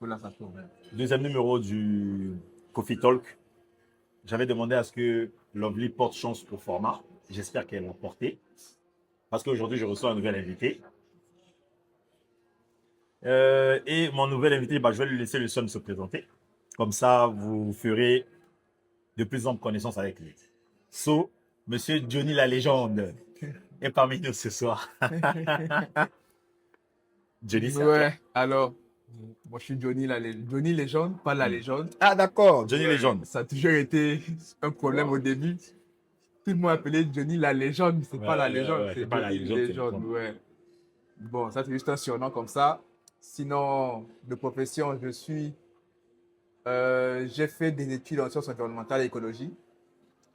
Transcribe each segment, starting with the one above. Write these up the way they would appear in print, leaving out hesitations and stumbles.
Là, ça tourne. Deuxième numéro du Coffee Talk. J'avais demandé à ce que Lovely porte chance au format. J'espère qu'elle l'a porté. Parce qu'aujourd'hui, je reçois un nouvel invité. Et mon nouvel invité, bah, je vais lui laisser le soin de se présenter. Comme ça, vous ferez de plus en plus connaissance avec lui. So, Monsieur Johnny la légende est parmi nous ce soir. Johnny, c'est à toi. Ouais, alors, moi je suis Johnny Légende, pas la légende. Ah d'accord, Johnny Ouais, légende. ça a toujours été un problème au début. Tout le monde appelait Johnny la légende, mais c'est Ouais, pas la ouais, légende, ouais, c'est c'est pas la Johnny légende, c'est le Légende, fond. ouais. Bon, ça c'est juste un surnom comme ça. Sinon, de profession, j'ai fait des études en sciences environnementales et écologie.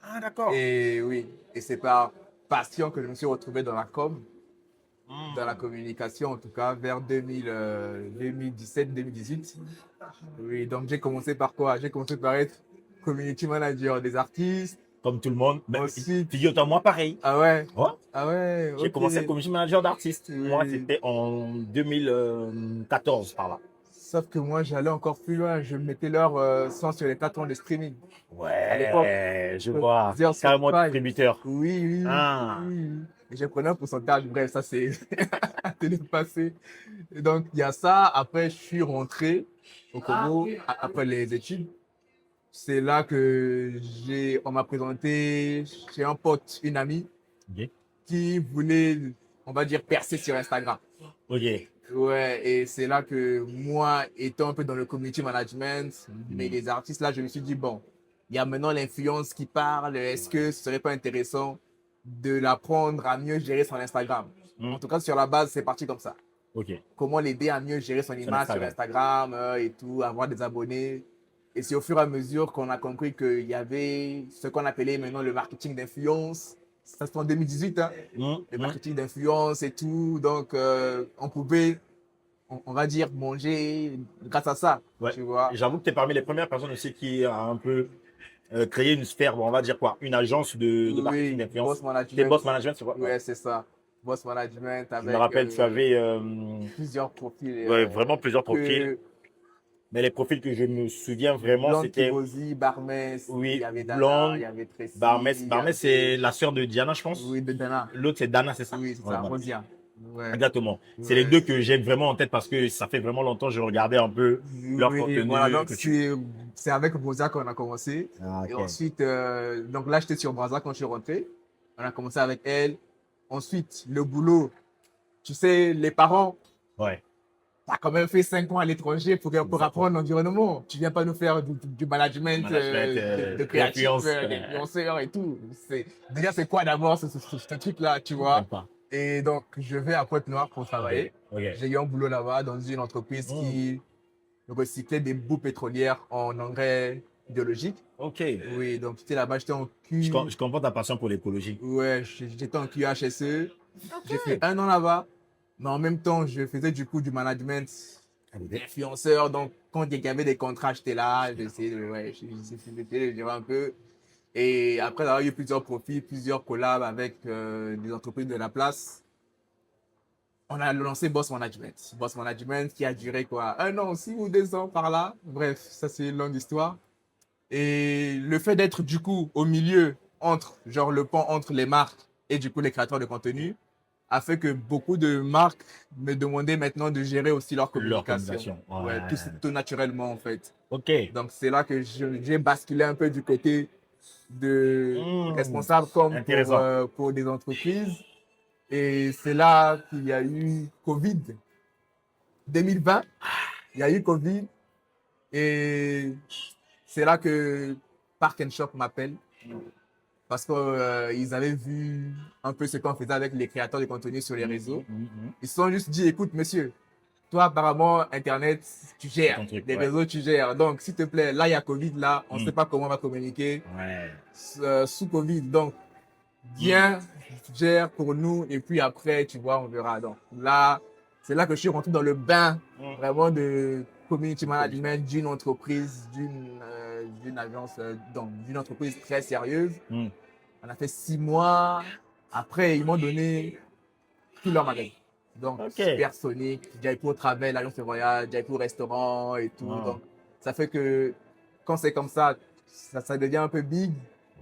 Ah d'accord. Et oui, et c'est par passion que je me suis retrouvé dans la com, dans la Hmm. communication en tout cas, vers 2017-2018. Oui, donc j'ai commencé par quoi? J'ai commencé par être community manager des artistes. Comme tout le monde. Mais Ensuite, figure-toi, moi pareil. ah ouais, Ouais. ah ouais, J'ai ok. commencé comme manager d'artiste. Moi, Oui. c'était en 2014 par là. Sauf que moi, j'allais encore plus loin. Je mettais leur son sur les plateformes de streaming. À l'époque, Ouais, je vois. sur Carrément Spotify. distributeur. Oui, oui, oui, Ah, oui. Et je prenais un pourcentage. Bref, ça, c'est télé passé. Et donc, il y a ça. Après, je suis rentré au Congo après les études. C'est là que on m'a présenté chez un pote, une amie, ok. qui voulait, on va dire, percer sur Instagram. Ok. Ouais, et c'est là que moi, étant un peu dans le community management, mais Hmm. les artistes, là, je me suis dit, bon, il y a maintenant l'influence qui parle, est-ce que ce serait pas intéressant de l'apprendre à mieux gérer son Instagram? Hmm. En tout cas, sur la base, c'est parti comme ça. Ok. Comment l'aider à mieux gérer son Sur image sur Instagram. Instagram et tout, avoir des abonnés. Et c'est au fur et à mesure qu'on a compris qu'il y avait ce qu'on appelait maintenant le marketing d'influence. Ça, c'est en 2018, hein, Hmm. le Hmm. marketing d'influence et tout. Donc, on pouvait, on va dire, manger grâce à ça, Ouais. tu vois. J'avoue que tu es parmi les premières personnes aussi qui a un peu créé une sphère, bon, on va dire quoi, une agence de marketing Oui, d'influence. Boss T'es Management. boss management, c'est quoi? Ouais. Ouais, c'est ça. Boss Management Je me avec rappelle, tu avais plusieurs profils ouais, vraiment plusieurs profils. que Mais les profils que je me souviens vraiment, Blonde c'était, Kibosi, Barmès, il y oui, avait Dana, il Blonde, y avait Tracy, Barmès. il y Barmès, avait. c'est la sœur de Diana, je pense. Oui, de Dana. L'autre, c'est Dana, c'est ça? Oui, c'est Ouais, ça, voilà. Rosia. Ouais. Exactement. C'est les Ouais. deux que j'ai vraiment en tête parce que ça fait vraiment longtemps que je regardais un peu leur Oui, voilà, contenu donc que tu. c'est avec Rosia qu'on a commencé. Ah, Et ok. ensuite, donc là, j'étais sur Brazza quand je suis rentré. On a commencé avec elle. Ensuite, le boulot. Tu sais, les parents, Ouais. tu as quand même fait 5 ans à l'étranger pour Exactement. apprendre l'environnement. Tu viens pas nous faire du management Management, de créatif, d'influence. d'influenceur et tout. Déjà, c'est quoi d'abord ce truc-là, tu vois? Même pas. Et donc, je vais à Pointe-Noire pour Ok. travailler. Ok. J'ai eu un boulot là-bas dans une entreprise Hmm. qui recyclait des boues pétrolières en engrais biologiques. Ok. Oui, donc j'étais là-bas, j'étais en Je Q. comprends ta passion pour l'écologie. Ouais, j'étais en QHSE. J'ai fait Ok. 1 an là-bas, mais en même temps, je faisais du coup du management d'influenceurs. Donc, quand il y avait des contrats, j'étais là, j'essayais de, ouais, j'essayais de gérer un peu. Et après avoir eu plusieurs profils, plusieurs collabs avec des entreprises de la place, on a lancé Boss Management. Boss Management qui a duré quoi? 1 an aussi ou 2 ans par là. Bref, ça c'est une longue histoire. Et le fait d'être du coup au milieu entre, genre le pont entre les marques et du coup les créateurs de contenu, a fait que beaucoup de marques me demandaient maintenant de gérer aussi leur Leur communication. communication. Ouais, Ouais. tout naturellement en fait. Ok. Donc c'est là que j'ai basculé un peu du côté de Hmm. responsable comme Intéressant. pour des entreprises. Et c'est là qu'il y a eu Covid 2020. Il y a eu Covid et c'est là que Park and Shop m'appelle parce qu'ils avaient vu un peu ce qu'on faisait avec les créateurs de contenu sur les Hmm, hmm, réseaux. hmm, hmm. Ils se sont juste dit, écoute, monsieur, toi, apparemment, Internet, tu C'est gères. ton truc, Les ouais. réseaux, tu gères. Donc, s'il te plaît, là, il y a Covid, là, on ne Hmm. sait pas comment on va communiquer Ouais. sous Covid. Donc, Hmm. viens, gère pour nous, et puis après, tu vois, on verra. Donc, là, c'est là que je suis rentré dans le bain, Hmm. vraiment, de community Comme ça. management d'une entreprise, d'une agence, donc, d'une entreprise très sérieuse. Hmm. On a fait 6 mois. Après, ils m'ont donné tout leur magasin. Donc, Ok. Supersonic, Jaipur Travel, agence de voyage, Jaipur Restaurant et tout. Ah. Donc, ça fait que quand c'est comme ça devient un peu big.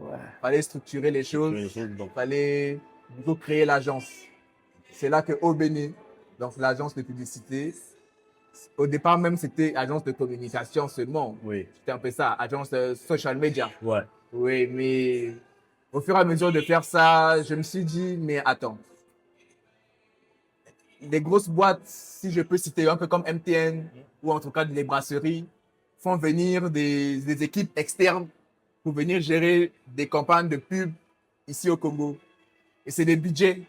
Ouais. Fallait structurer les choses. Donc, Fallait plutôt créer l'agence. C'est là que Obéné, donc l'agence de publicité, au départ même c'était agence de communication seulement. oui. C'était un peu ça, agence social media. Ouais. Oui, mais au fur et à mesure de faire ça, je me suis dit, mais attends, des grosses boîtes, si je peux citer un peu comme MTN ou en tout cas des brasseries, font venir des équipes externes pour venir gérer des campagnes de pub ici au Congo. Et c'est des budgets.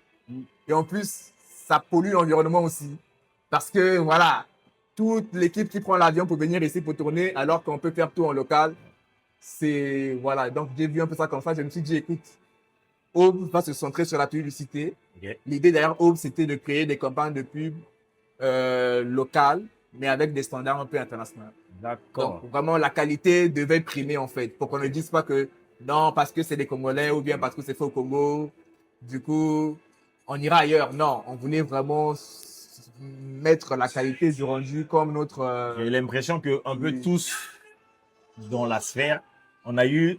Et en plus, ça pollue l'environnement aussi. Parce que voilà, toute l'équipe qui prend l'avion pour venir ici pour tourner, alors qu'on peut faire tout en local, c'est voilà. Donc j'ai vu un peu ça comme ça. Je me suis dit, écoute, Aube va se centrer sur la publicité. Ok. L'idée derrière Aube, c'était de créer des campagnes de pub locales, mais avec des standards un peu internationaux. D'accord. Donc vraiment, la qualité devait primer en fait, pour qu'on ne dise pas que non, parce que c'est des Congolais ou bien parce que c'est fait au Congo, du coup, on ira ailleurs. Non, on voulait vraiment mettre la qualité du rendu comme notre. J'ai l'impression que un peu oui. tous dans la sphère, on a eu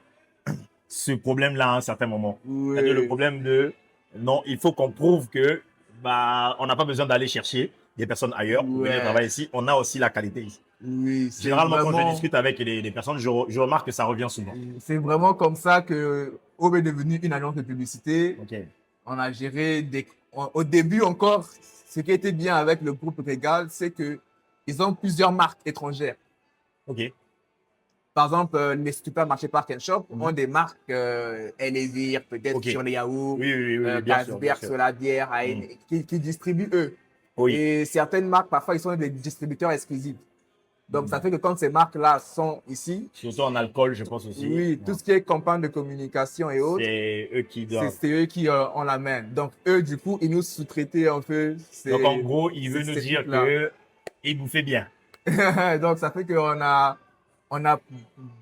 ce problème-là à un certain moment. Oui. C'est-à-dire le problème de non, il faut qu'on prouve que on n'a pas besoin d'aller chercher des personnes ailleurs pour venir Ouais. travailler ici. On a aussi la qualité ici. Oui, c'est Généralement, quand je vraiment, discute avec des personnes, je remarque que ça revient souvent. c'est vraiment comme ça que Aube est devenue une agence de publicité. Ok. On a géré au début encore, ce qui était bien avec le groupe Régal, c'est que ils ont plusieurs marques étrangères. Ok. Par exemple, les supermarchés Park and Shop Mhm. ont des marques Elevir, peut-être Ok. sur les yaourts, Oui, oui, oui, bien sûr, bien Casberg sûr. sur la bière, qui distribuent eux. Oui. Et certaines marques, parfois, ils sont des distributeurs exclusifs. Donc, Mhm. ça fait que quand ces marques-là sont ici, Surtout en alcool, je pense aussi. oui, tout ce qui est campagne de communication et autres, C'est eux qui doivent. c'est eux qui ont la main. Donc, eux, du coup, ils nous sous-traitaient un peu Donc, en gros, il veut nous ces dire trucs-là. que il vous fait bien. Donc, ça fait on a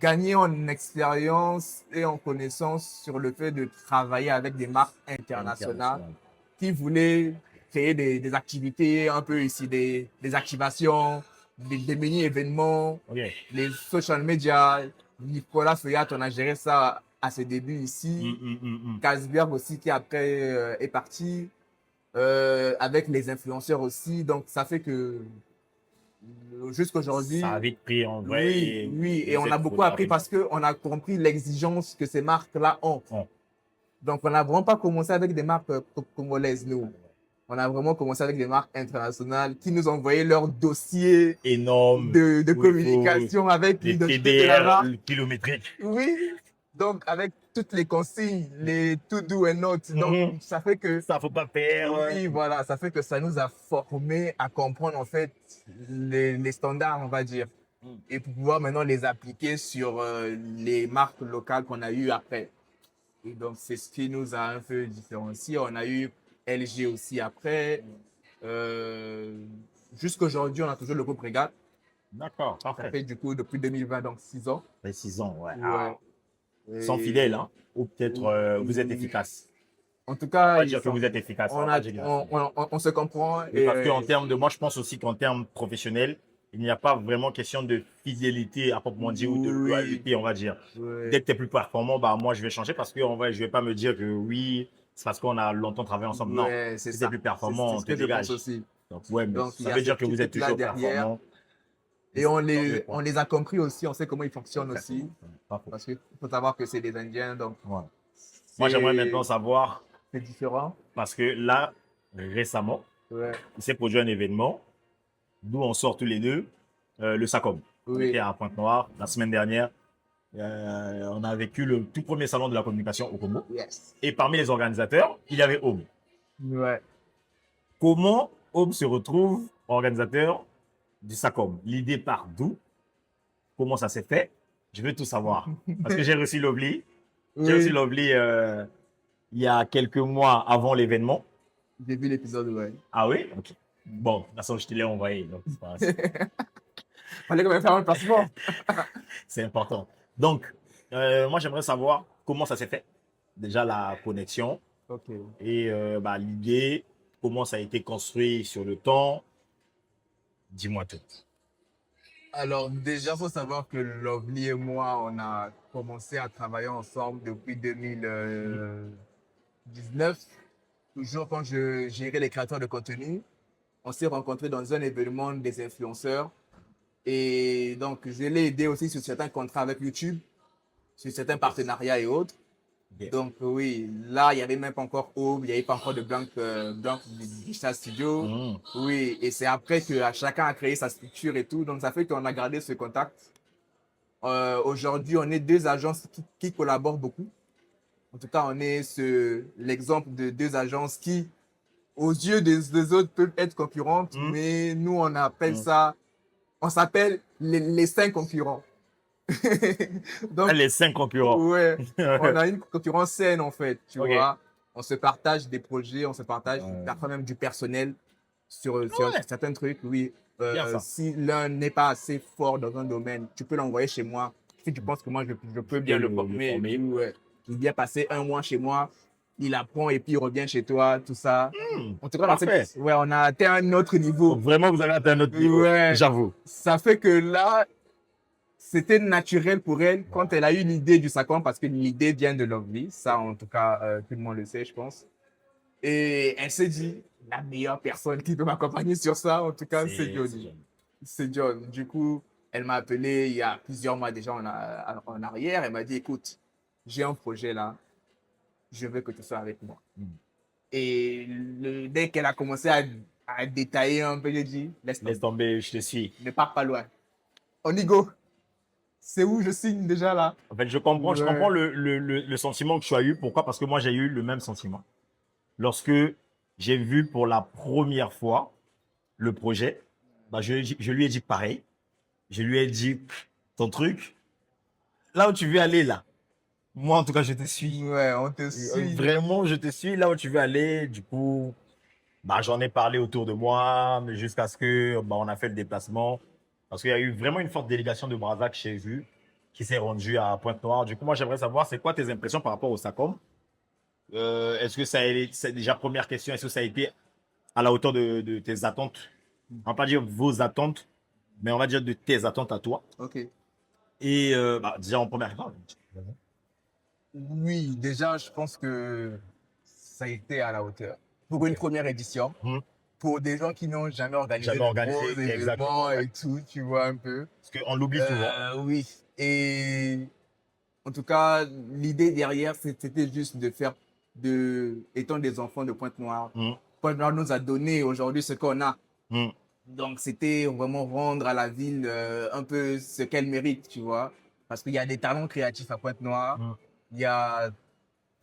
gagné en expérience et en connaissance sur le fait de travailler avec des marques internationales qui voulaient créer des activités un peu ici, des activations, des mini-événements, Ok. les social media. Nicolas Feuillat, on a géré ça à ses débuts ici. Casberg aussi, qui après est parti, avec les influenceurs aussi. Donc, ça fait que jusqu'aujourd'hui, Ça a vite pris en vrai. oui, oui, et vous on êtes a beaucoup connu appris rapidement. parce qu'on a compris l'exigence que ces marques-là ont. Bon. Donc, on n'a vraiment pas commencé avec des marques congolaises, nous. On a vraiment commencé avec des marques internationales qui nous envoyaient leur dossier Énorme. de Où il faut communication avec des l'identité de la TDR marque. kilométriques. Oui, donc avec toutes les consignes, les to do and not. Donc, Mhm. ça fait que Ça, faut pas faire. oui, voilà, ça fait que ça nous a formés à comprendre en fait les standards, on va dire, et pour pouvoir maintenant les appliquer sur les marques locales qu'on a eues après. Et donc, c'est ce qui nous a un peu différenciés. On a eu LG aussi après. Jusqu'aujourd'hui, on a toujours le groupe Regal. D'accord, Ça parfait. fait du coup depuis 2020, donc 6 ans. 6 ans, ouais. Ouais. Ah, sans Et- fidèles, hein. Ou peut-être vous êtes efficace. En tout On cas, va dire que vous êtes efficace. on se comprend. Oui, Et, parce qu'en termes de, moi, je pense aussi qu'en termes professionnels, il n'y a pas vraiment question de fidélité à proprement dit ou de Oui. loyauté, on va dire. ouais. Dès que tu es plus performant, bah, moi, je vais changer parce que en vrai, je vais pas me dire que oui, c'est parce qu'on a longtemps travaillé ensemble. Non, Ouais, c'est si tu ça. es plus performant, C'est on ce te que je pense dégage. aussi. Donc, ouais, mais Donc, il y ça a veut dire cette que vous êtes équipe-là toujours derrière. performant. Et on les a compris aussi, on sait comment ils fonctionnent aussi. Exactement. Pas faux. Parce qu'il faut savoir que c'est des Indiens, donc Ouais. Moi, j'aimerais maintenant savoir, c'est différent. parce que là, récemment, Ouais. il s'est produit un événement d'où on sort tous les deux, le SACOM. On Oui. était à Pointe-Noire la semaine dernière. On a vécu le tout premier salon de la communication au Congo. Yes. Et parmi les organisateurs, il y avait Aube. Ouais. Comment Aube se retrouve organisateur du SACOM? L'idée part d'où? Comment ça s'est fait? Je veux tout savoir. Parce que j'ai reçu l'Obli. J'ai reçu Oui. l'Obli il y a quelques mois avant l'événement. J'ai vu l'épisode, ouais. Ah oui? Ok. Bon, de toute façon, je te l'ai envoyé. Donc Fallait quand même faire un passeport. c'est important. Donc, moi, j'aimerais savoir comment ça s'est fait. Déjà, la connexion Ok. et l'idée, comment ça a été construit sur le temps. Dis-moi tout. Alors, déjà, il faut savoir que Lovely et moi, on a commencé à travailler ensemble depuis 2019. Toujours quand je gérais les créateurs de contenu, on s'est rencontrés dans un événement des influenceurs. Et donc, je l'ai aidé aussi sur certains contrats avec YouTube, sur certains partenariats et autres. Ok. Donc, oui, là, il n'y avait même pas encore Aube, il n'y avait pas encore de Blanc Digital Studio. Mhm. Oui, et c'est après que chacun a créé sa structure et tout. Donc, ça fait qu'on a gardé ce contact. Aujourd'hui, on est deux agences qui collaborent beaucoup. En tout cas, on est l'exemple de deux agences qui, aux yeux des autres, peuvent être concurrentes, Mhm. mais nous, on appelle Mhm. ça, on s'appelle les cinq concurrents. Donc, Les 5 concurrents. ouais, on a une concurrence saine en fait, tu Ok. vois. On se partage des projets, on se partage Ouais. parfois même du personnel sur Ouais. certains trucs, oui. Bien ça. Si l'un n'est pas assez fort dans un domaine, tu peux l'envoyer chez moi. Si tu penses que moi, je peux bien le former, et former. tout, ouais. Il vient passer un mois chez moi, il apprend et puis il revient chez toi, tout ça. En tout cas, Parfait. ouais, on a atteint un autre niveau. Donc, vraiment, vous avez atteint un autre niveau. Ouais. J'avoue. Ça fait que là, c'était naturel pour elle quand elle a eu l'idée du Sacon, parce que l'idée vient de Lovely, ça en tout cas, tout le monde le sait, je pense. Et elle s'est dit, la meilleure personne qui peut m'accompagner sur ça, en tout cas, c'est Johnny. C'est John. Du coup, elle m'a appelé il y a plusieurs mois déjà en arrière. Elle m'a dit, écoute, j'ai un projet là, je veux que tu sois avec moi. Et dès qu'elle a commencé à détailler un peu, j'ai dit, Laisse laisse tomber, je te suis. ne pars pas loin. On y go. C'est où je signe déjà là? En fait, je comprends Ouais. le sentiment que tu as eu. Pourquoi? Parce que moi, j'ai eu le même sentiment. Lorsque j'ai vu pour la première fois le projet, bah, je lui ai dit pareil. Je lui ai dit, ton truc, là où tu veux aller, là. Moi, en tout cas, je te suis. Ouais, on te suit. Vraiment, je te suis là où tu veux aller. Du coup, bah, j'en ai parlé autour de moi, mais jusqu'à ce que bah, on a fait le déplacement. Parce qu'il y a eu vraiment une forte délégation de Brazza que j'ai vue qui s'est rendue à Pointe-Noire. Du coup, moi, j'aimerais savoir, c'est quoi tes impressions par rapport au SACOM? Est-ce que c'est déjà première question, est-ce que ça a été à la hauteur de tes attentes? On va pas dire vos attentes, mais on va dire de tes attentes à toi. Ok. Et bah, déjà en première question. Oui, déjà, je pense que ça a été à la hauteur. Pour une première édition, Hmm. pour des gens qui n'ont jamais organisé Jamais de organisé, gros exactement. événements et tout, tu vois un peu. Parce qu'on l'oublie souvent. Oui. Et en tout cas, l'idée derrière, c'était juste de faire étant des enfants de Pointe-Noire. Hmm. Pointe-Noire nous a donné aujourd'hui ce qu'on a. Hmm. Donc, c'était vraiment rendre à la ville un peu ce qu'elle mérite, tu vois. Parce qu'il y a des talents créatifs à Pointe-Noire. Hmm. Il y a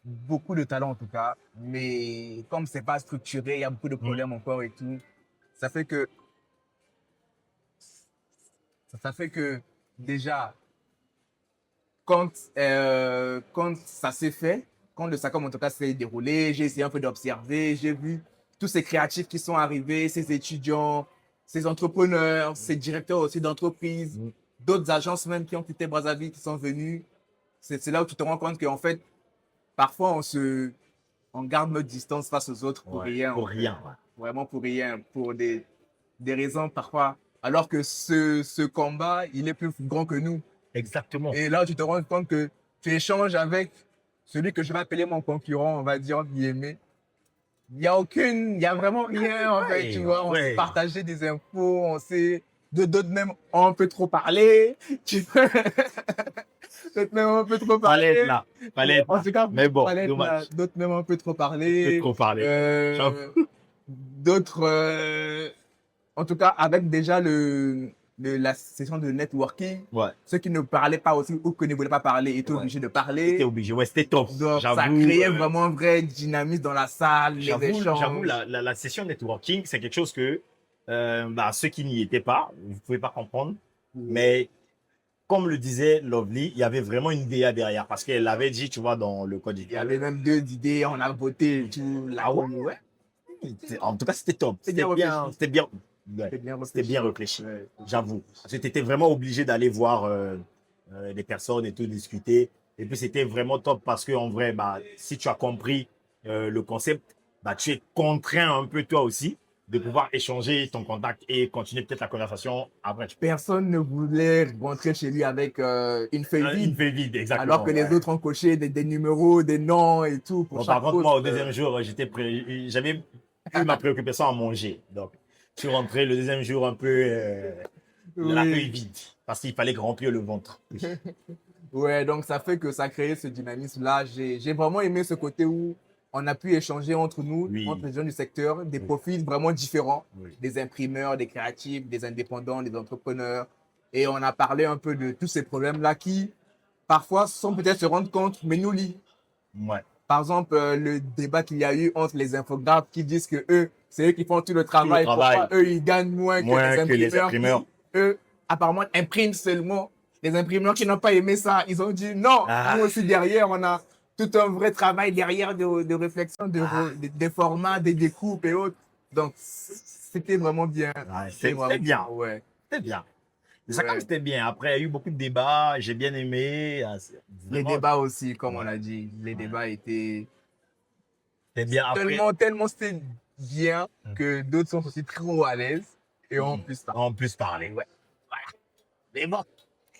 beaucoup de talents en tout cas. Mais comme c'est pas structuré, il y a beaucoup de problèmes encore et tout. Ça fait que, ça fait que déjà, quand ça s'est fait, quand le SACOM en tout cas s'est déroulé, j'ai essayé un peu d'observer, j'ai vu tous ces créatifs qui sont arrivés, ces étudiants, ces entrepreneurs, ces directeurs aussi d'entreprises, d'autres agences même qui ont quitté Brazzaville, qui sont venus. C'est là où tu te rends compte qu'en fait, parfois on garde notre distance face aux autres pour rien. Pour En fait. rien. Ouais. Vraiment pour rien, pour des raisons parfois. Alors que ce combat, il est plus grand que nous. Exactement. Et là, tu te rends compte que tu échanges avec celui que je vais appeler mon concurrent, on va dire, entre guillemets. Il y a vraiment rien, en fait, tu vois. On s'est partagé des infos, on s'est, d'autres même ont un peu trop parlé. Tu vois. D'autres même ont un peu trop parlé. Fallait être là. Fallait être En là. tout cas, Mais bon, fallait être là. dommage. D'autres même ont un peu trop Peut parlé. trop parler. D'autres, en tout cas, avec déjà la session de networking, Ouais. ceux qui ne parlaient pas aussi ou qui ne voulaient pas parler étaient obligés de parler. C'était obligé. Ouais, c'était top. Donc, ça créait vraiment un vrai dynamisme dans la salle, les échanges. J'avoue, la session networking, c'est quelque chose que bah, ceux qui n'y étaient pas, vous ne pouvez pas comprendre. Mais comme le disait Lovely, il y avait vraiment une DA derrière. Parce qu'elle avait dit, tu vois, dans le code. Il y avait même deux idées, on a voté tout. Ah ouais? En tout cas, c'était top. C'était bien. C'était bien. C'était bien réfléchi. Ouais. J'avoue. Parce que tu étais vraiment obligé d'aller voir les personnes et tout discuter. Et puis, c'était vraiment top parce que en vrai, bah, si tu as compris le concept, bah, tu es contraint un peu toi aussi de pouvoir échanger ton contact et continuer peut-être la conversation après. Personne ne voulait rentrer chez lui avec une feuille Une vide, feuille vide, alors que exactement. les Ouais. autres ont coché des numéros, des noms et tout pour Bon, par chaque contre, moi, poste. au deuxième jour, j'avais eu ma préoccupation à manger. Donc, je suis rentré le deuxième jour un peu la feuille Oui, vide parce qu'il fallait remplir le ventre. ouais, donc ça fait que ça crée ce dynamisme-là. J'ai vraiment aimé ce côté où on a pu échanger entre nous, entre Oui, les gens du secteur, des oui, profils vraiment différents, oui. des imprimeurs, des créatifs, des indépendants, des entrepreneurs. Et on a parlé un peu de tous ces problèmes-là qui, parfois, sans peut-être se rendre compte, mais nous lient. Ouais. Par exemple, le débat qu'il y a eu entre les infographes qui disent que eux, c'est eux qui font tout le Tout le travail. Pourquoi travail, eux, ils gagnent moins que les moins que les imprimeurs imprimeurs. qui, eux, apparemment, impriment seulement. Les imprimeurs qui n'ont pas aimé ça, ils ont dit non, nous Ah, aussi derrière, on a tout un vrai travail derrière de réflexion, ah. des formats, des découpes et autres. Donc, c'était vraiment bien. Ouais, C'était c'était vraiment, bien. ouais, C'était bien. Ça, quand même, ouais. c'était bien. Après, il y a eu beaucoup de débats. J'ai bien aimé. Ah, Les vraiment, débats aussi, comme on ouais, l'a dit, les ouais. débats étaient C'était bien. Après, tellement c'était bien que d'autres sont aussi trop à l'aise et ont plus ça. en plus parler. Ouais, voilà. Mais bon,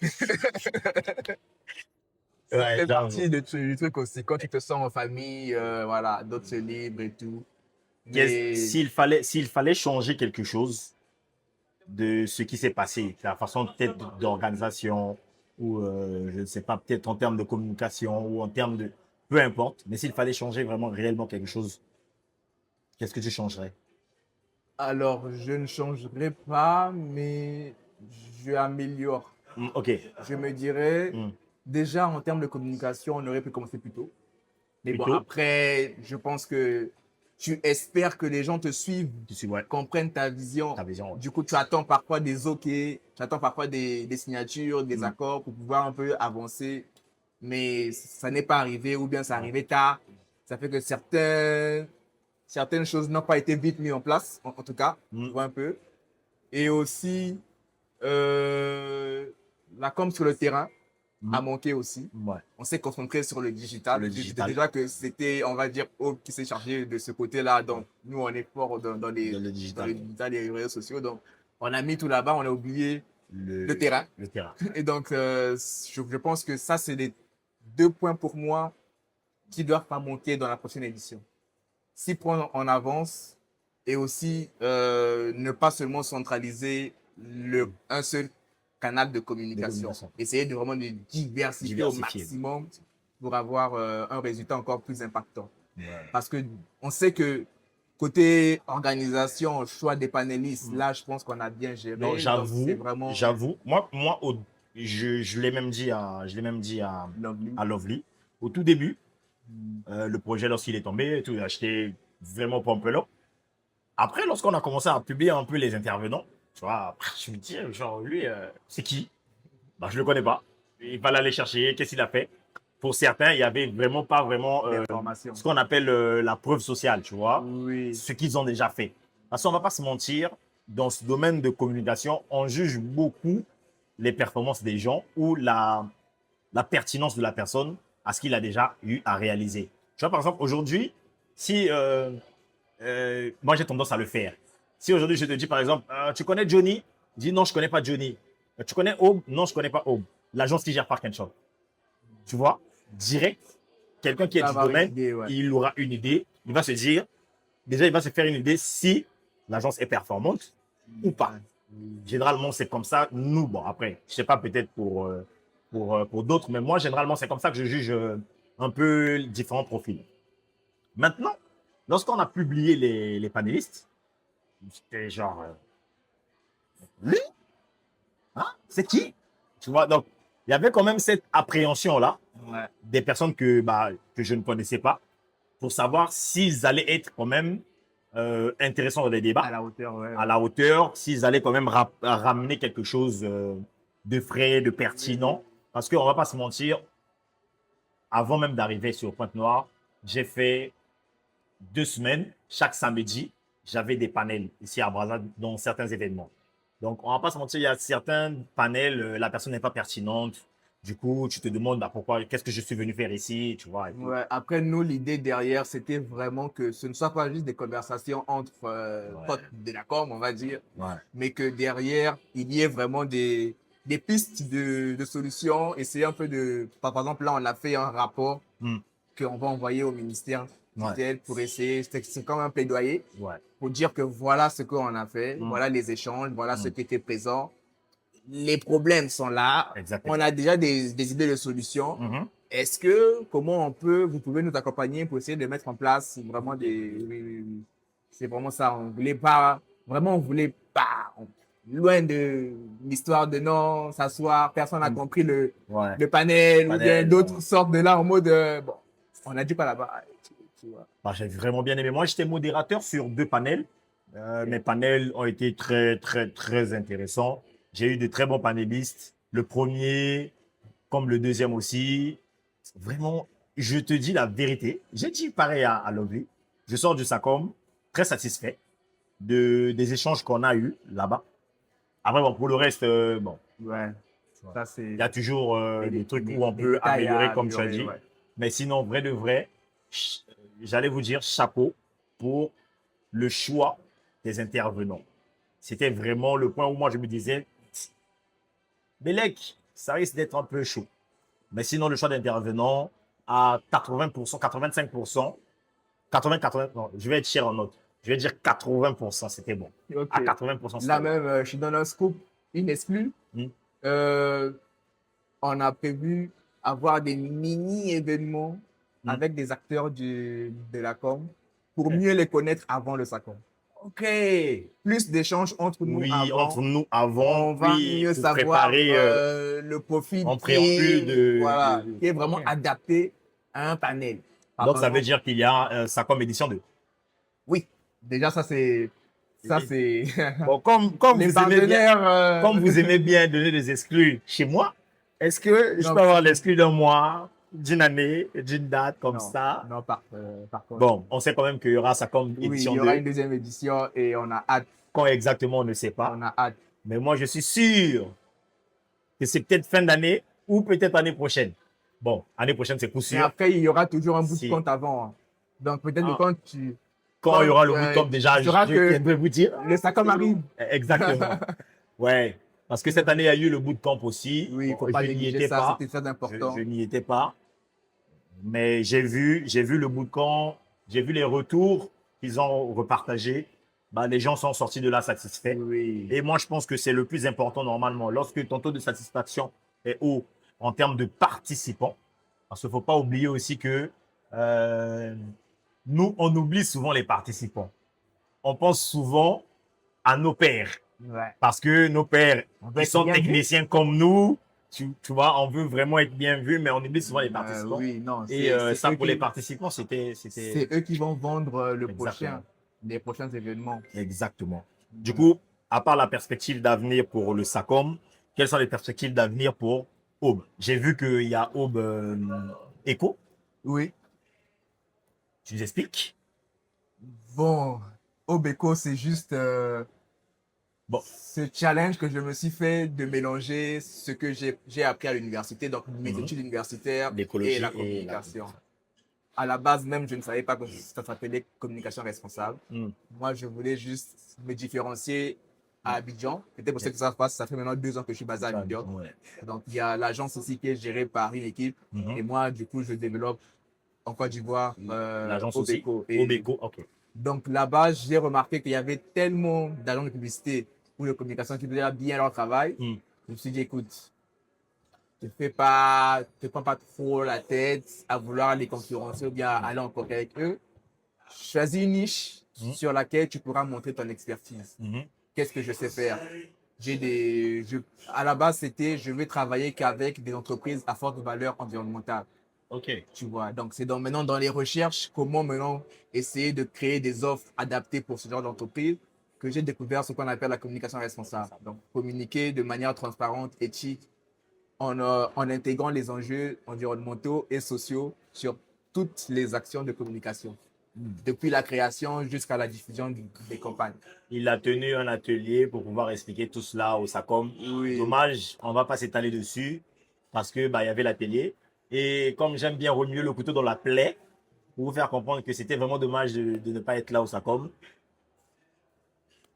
ça Ouais, fait j'avoue. partie du truc aussi. Quand tu te sens en famille, voilà, d'autres se livrent et tout. Mais S'il fallait changer quelque chose de ce qui s'est passé, la façon peut-être d'organisation, ou je ne sais pas, peut-être en termes de communication, ou en termes de... Peu importe, mais s'il fallait changer vraiment réellement quelque chose, qu'est-ce que tu changerais? alors, je ne changerai pas, mais je améliore. Ok. Je me dirais, Hmm. déjà en termes de communication, on aurait pu commencer plus tôt. Mais bon, Plutôt, après, je pense que tu espères que les gens te suivent, tu suis, ouais, comprennent ta vision. ta vision, ouais. Du coup, tu attends parfois des OK, tu attends parfois des signatures, des Hmm. accords pour pouvoir un peu avancer. Mais ça n'est pas arrivé ou bien ça Ouais. arrivé tard. Ça fait que certaines choses n'ont pas été vite mises en place, en tout cas, tu Hmm. vois un peu. Et aussi, euh, la com sur le terrain Hmm. a manqué aussi. Ouais. On s'est concentré sur le Sur digital. le C'était digital, déjà que c'était, on va dire, Hope qui s'est chargé de ce côté-là. ouais, Donc, nous, on est fort dans le dans le digital, digital et les réseaux sociaux. Donc, on a mis tout là-bas, on a oublié le le, terrain. le terrain. Et donc, je pense que ça, c'est les deux points pour moi qui doivent pas manquer dans la prochaine édition. S'y prendre en avance et aussi ne pas seulement centraliser un seul canal de De communication. communication. Essayer de vraiment de diversifier au Diversifié. maximum pour avoir un résultat encore plus impactant. Ouais. Parce que on sait que côté organisation, choix des panélistes, Hmm. là, je pense qu'on a bien Non, géré. Donc, c'est j'avoue, vraiment j'avoue. Je l'ai même dit lovely. à Lovely. Au tout début, le projet, lorsqu'il est tombé, tout, j'étais vraiment pompelo. Après, lorsqu'on a commencé à publier un peu les intervenants, tu vois, je me dis, genre, lui, c'est qui? Bah, je le connais pas. Il fallait aller chercher, qu'est-ce qu'il a fait? Pour certains, il y avait vraiment pas vraiment D'information. ce qu'on appelle la preuve sociale, tu vois, Oui. ce qu'ils ont déjà fait. Parce qu'on va pas se mentir, dans ce domaine de communication, on juge beaucoup les performances des gens ou la pertinence de la personne à ce qu'il a déjà eu à réaliser. Tu vois, par exemple, aujourd'hui, si moi j'ai tendance à le faire. Si aujourd'hui je te dis par exemple, tu connais Johnny? Dis non, je connais pas Johnny. Tu connais Aube? Non, je connais pas Aube. L'agence qui gère Park and Shop. Tu vois, direct, quelqu'un qui est Ça va du avoir une domaine, idée, ouais. il aura une idée. Il va se dire, déjà, il va se faire une idée si l'agence est performante ou pas. Généralement, c'est comme ça. Nous, bon, après, je sais pas, peut-être pour d'autres, mais moi, généralement, c'est comme ça que je juge un peu différents profils. Maintenant, lorsqu'on a publié les panélistes, c'était genre, lui, hein, c'est qui? Tu vois, donc, il y avait quand même cette appréhension-là Ouais. des personnes que je ne connaissais pas pour savoir s'ils allaient être quand même intéressants dans les débats, À la hauteur, ouais. à la hauteur, s'ils allaient quand même ramener quelque chose de frais, de pertinent. Parce qu'on ne va pas se mentir, avant même d'arriver sur Pointe-Noire, j'ai fait 2 semaines, chaque samedi, j'avais des panels ici à Brazzaville dans certains événements. Donc, on ne va pas se mentir, il y a certains panels, la personne n'est pas pertinente, Du coup, tu te demandes bah, pourquoi, qu'est-ce que je suis venu faire ici, tu vois. Et tout. Ouais, après, nous, l'idée derrière, c'était vraiment que ce ne soit pas juste des conversations entre potes Ouais, de la com, on va dire, ouais. mais que derrière, il y ait vraiment des pistes de solutions. Essayer un peu de. Par exemple, là, on a fait un rapport Hmm, qu'on va envoyer au ministère ouais, tutelle pour essayer. C'est comme un plaidoyer ouais. pour dire que voilà ce qu'on a fait, Hmm, voilà les échanges, voilà ce hmm. qui était présent. Les problèmes sont là. On Exactement. a déjà des idées de solutions. Mhm. Est-ce que, comment on peut, vous pouvez nous accompagner pour essayer de mettre en place vraiment des. Oui, oui, oui. C'est vraiment ça. On voulait pas. Vraiment, on voulait pas. Loin de l'histoire de non, s'asseoir, personne n'a Hmm. compris Ouais. le panel ou bien Panel. d'autres sortent de là en mode. Bon, on a dit pas là-bas. Tu vois. Bah, j'ai vraiment bien aimé. Moi, j'étais modérateur sur 2 panels. Mes Ok. panels ont été très, très, très intéressants. J'ai eu de très bons panélistes. Le premier, comme le deuxième aussi. Vraiment, je te dis la vérité. J'ai dit pareil à Lovely. Je sors du SACOM très satisfait des échanges qu'on a eus là-bas. Après, bon, pour le reste, bon, Ouais, ça il y a c'est toujours des trucs où on des peut détails améliorer, à comme tu as améliorer. dit. Ouais. Mais sinon, vrai de vrai, j'allais vous dire chapeau pour le choix des intervenants. C'était vraiment le point où moi je me disais, Belek, ça risque d'être un peu chaud. Mais sinon, le choix d'intervenants à 80%, 85%, 80, 80, non, je vais être cher en note. Je vais dire 80%, c'était bon. Ok. À 80%, c'était Là bon. même, je suis dans un scoop, une exclue. Hmm. Euh, on a prévu avoir des mini-événements Hmm. avec des acteurs de la com pour Ok. mieux les connaître avant le SACOM. Ok. Plus d'échanges entre nous Oui, entre avant, nous avant, on va oui, mieux pour savoir préparer le profil en préambule voilà, qui est Ok. vraiment adapté à un panel. Par Donc, ça veut exemple, dire qu'il y a ça comme édition 2. oui, déjà ça c'est Bon, les partenaires. comme vous aimez bien donner des exclus chez moi, est-ce que je peux Non, avoir l'exclu d'un mois, d'une année, d'une date comme non, ça? non, par contre. Bon, on sait quand même qu'il y aura ça comme Oui, il édition y aura 2. une deuxième édition et on a hâte. Quand exactement, on ne sait pas. On a hâte. Mais moi, je suis sûr que c'est peut-être fin d'année ou peut-être année prochaine. Bon, année prochaine, c'est coup Mais sûr. après, il y aura toujours un bout de Si, compte avant, hein. Donc peut-être que ah, quand quand il y aura le bootcamp, tu déjà, sauras je que viendrai vous dire. le SACOM arrive. Exactement. Ouais. Parce que cette année, il y a eu le bootcamp aussi. Oui, il ne Bon, faut pas je n'y négliger étais ça, pas. c'était très Je important. n'y étais pas. Mais j'ai vu le bootcamp, j'ai vu les retours qu'ils ont repartagés. Bah, les gens sont sortis de là satisfaits. Oui, Et moi, je pense que c'est le plus important normalement. Lorsque ton taux de satisfaction est haut en termes de participants, parce qu'il ne faut pas oublier aussi que euh, nous, on oublie souvent les participants. On pense souvent à nos pairs. ouais. Parce que nos pères, On veut ils être sont bien vu. techniciens comme nous. Tu vois, on veut vraiment être bien vu, mais on oublie souvent les participants. Oui, non, Et ça, pour les participants, c'était c'est eux qui vont vendre exactement. les prochains événements. Exactement. Du Ouais. coup, à part la perspective d'avenir pour le SACOM, quelles sont les perspectives d'avenir pour Aube? J'ai vu qu'il y a Aube Echo. Oui. Tu nous expliques? Bon, Obeko, c'est juste Bon. ce challenge que je me suis fait de mélanger ce que j'ai appris à l'université, donc mes Mhm. études universitaires et L'écologie la et la communication. communication. À la base même, je ne savais pas que ça s'appelait communication responsable. Mhm. Moi, je voulais juste me différencier à Mhm. Abidjan. Peut-être pour ça Ok. que ça se passe. Ça fait maintenant 2 ans que je suis basé à Abidjan. Ouais. Donc, il y a l'agence aussi qui est gérée par une équipe. Mhm. Et moi, du coup, je développe en Côte d'Ivoire L'agence aussi? Obeko. Et Obeco, ok. donc là-bas, j'ai remarqué qu'il y avait tellement d'agents de publicité ou de communication qui faisaient bien leur travail. Mhm. Je me suis dit, écoute, te prends pas trop la tête à vouloir les concurrencer ou bien aller en concurrence avec eux. Choisis une niche Mhm. sur laquelle tu pourras montrer ton expertise. Mhm. Qu'est-ce que je sais faire? À la base, c'était, je vais travailler qu'avec des entreprises à forte valeur environnementale. Ok. Tu vois, donc c'est maintenant dans les recherches, comment maintenant essayer de créer des offres adaptées pour ce genre d'entreprise que j'ai découvert ce qu'on appelle la communication responsable. Donc communiquer de manière transparente, éthique, en intégrant les enjeux environnementaux et sociaux sur toutes les actions de communication, depuis la création jusqu'à la diffusion des campagnes. Il a tenu un atelier pour pouvoir expliquer tout cela au SACOM. Oui, Dommage, on ne va pas s'étaler dessus. parce que bah, il y avait l'atelier. Et comme j'aime bien remuer le couteau dans la plaie, pour vous faire comprendre que c'était vraiment dommage de ne pas être là au SACOM.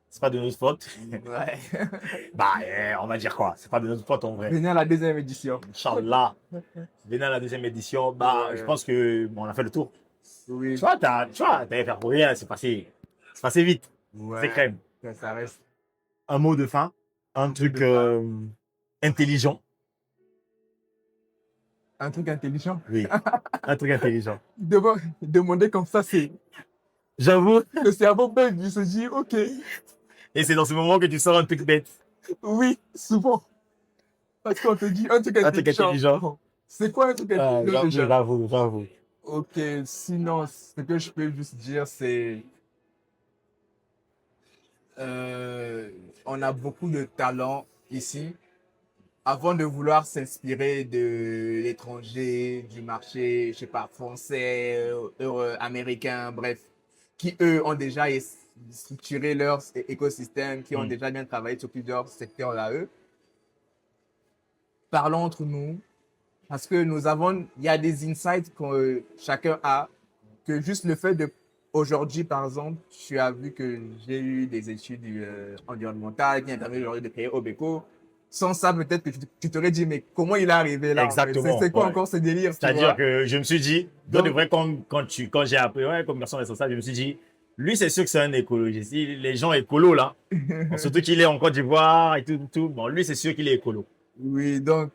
C'est pas de notre faute. Ouais. Bah, on va dire quoi? C'est pas de notre faute en vrai. Venez à la deuxième édition. Inch'Allah. Venez à la deuxième édition. Bah, je pense que bon, on a fait le tour. Oui. T'avais fait pour rien. C'est passé vite. Ouais. C'est crème. Ça reste. Un mot de fin. Un truc de fin. intelligent. Un truc intelligent. Oui. Un truc intelligent. Demander comme ça, c'est J'avoue. le cerveau bug. Il se dit, ok, Et c'est dans ce moment que tu sors un truc bête. oui, souvent. Parce qu'on te dit un truc Un truc intelligent. intelligent. C'est quoi un truc intelligent déjà? J'avoue. Ok, sinon, ce que je peux juste dire, c'est on a beaucoup de talent ici. Avant de vouloir s'inspirer de l'étranger, du marché, je sais pas, français, américain, bref, qui eux ont déjà structuré leur écosystème, qui ont déjà bien travaillé sur plusieurs secteurs là, eux. Parlons entre nous, parce que il y a des insights que chacun a, que juste le fait de, aujourd'hui par exemple, tu as vu que j'ai eu des études environnementales qui ont permis aujourd'hui de créer Obeco. Sans ça, peut-être que tu t'aurais dit, mais comment il est arrivé là? Exactement. C'est quoi Ouais. encore ce délire? C'est-à-dire que je me suis dit, Donc, de vrai, quand j'ai appris, ouais, comme garçon responsable, je me suis dit, lui, c'est sûr que c'est un écologiste. Les gens écolos, là, bon, surtout qu'il est en Côte d'Ivoire et tout, bon, lui, c'est sûr qu'il est écolo. oui, donc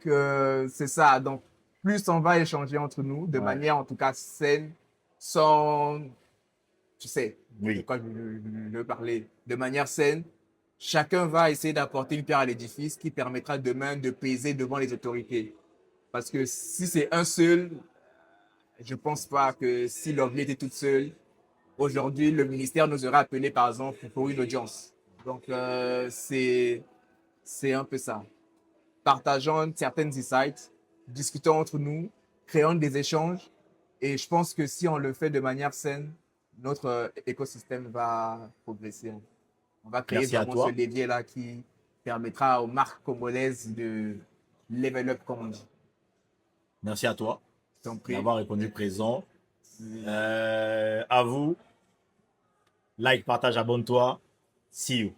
c'est ça. Donc, plus on va échanger entre nous, de Ouais. manière en tout cas saine, sans, tu sais, Oui. de quoi je veux parler, de manière saine, chacun va essayer d'apporter une pierre à l'édifice qui permettra demain de peser devant les autorités. Parce que si c'est un seul, je pense pas que si l'OVNI était toute seule, aujourd'hui, le ministère nous aurait appelé, par exemple, pour une audience. Donc, c'est un peu ça. Partageons certaines insights, discutons entre nous, créons des échanges. Et je pense que si on le fait de manière saine, notre écosystème va progresser. On va créer Merci à vraiment toi. ce levier-là qui permettra aux marques congolaises de level up, comme on dit. Merci à toi Je t'en prie. d'avoir répondu présent. À vous. Like, partage, abonne-toi. See you.